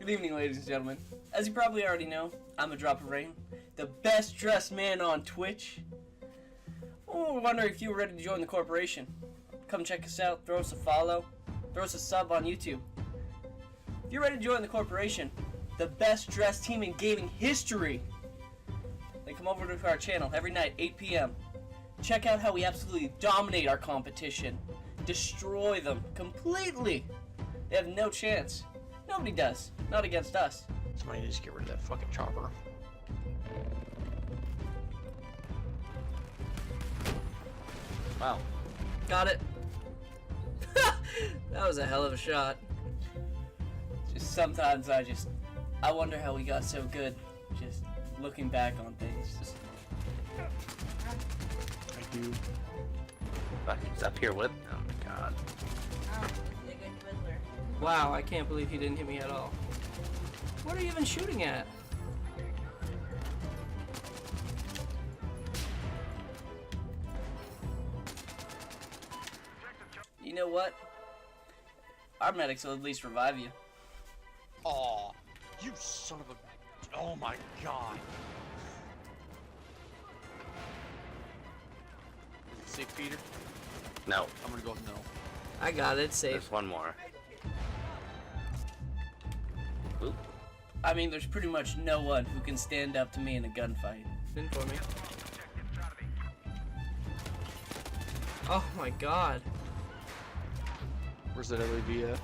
Good evening, ladies and gentlemen. As you probably already know, I'm a Drop of Rain, the best dressed man on Twitch. Oh, I wonder if you were ready to join the corporation. Come check us out, throw us a follow, throw us a sub on YouTube. If you're ready to join the corporation, the best dressed team in gaming history, then come over to our channel every night, 8 p.m. Check out how we absolutely dominate our competition, destroy them completely. They have no chance. Nobody does. Not against us. Somebody needs to get rid of that fucking chopper. Wow. Got it. That was a hell of a shot. Just sometimes I wonder how we got so good. Just looking back on things. Just... I do. Fuck, he's up here with. Oh my god. Wow, I can't believe he didn't hit me at all. What are you even shooting at? You know what? Our medics will at least revive you. Aw, you son of a... Oh my god. Is it safe, Peter? No. I'm gonna go with no. I got it, safe. There's one more. Oop. I mean, there's pretty much no one who can stand up to me in a gunfight. In for me. Oh my god. Where's that LAV at?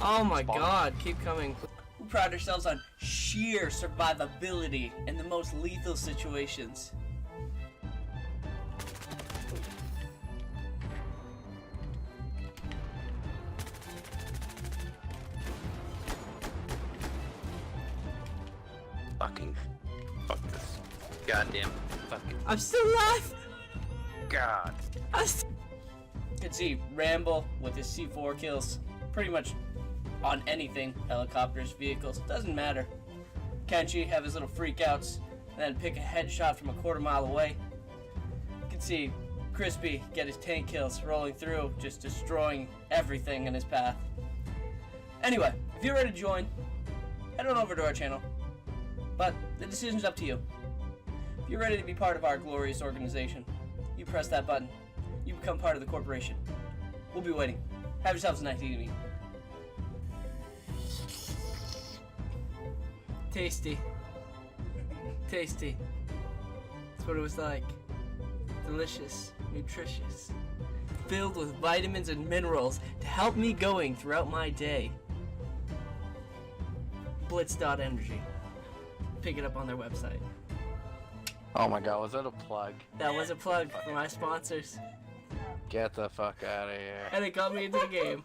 Oh my Spawn. god, keep coming. We pride ourselves on sheer survivability in the most lethal situations. Fucking. Fuck this. Goddamn. Fucking. I'm still alive! God. You can see Ramble with his C4 kills pretty much on anything. Helicopters, vehicles, doesn't matter. Kenshi have his little freakouts and then pick a headshot from a quarter-mile away. You can see Crispy get his tank kills rolling through, just destroying everything in his path. Anyway, if you're ready to join, head on over to our channel. But the decision's up to you. If you're ready to be part of our glorious organization, you press that button. You become part of the corporation. We'll be waiting. Have yourselves a nice evening. Tasty. Tasty. That's what it was like. Delicious. Nutritious. Filled with vitamins and minerals to help me going throughout my day. Blitz.energy. Pick it up on their website. Oh my god, was that a plug? That was a plug for my sponsors. Get the fuck out of here. And it got me into the game.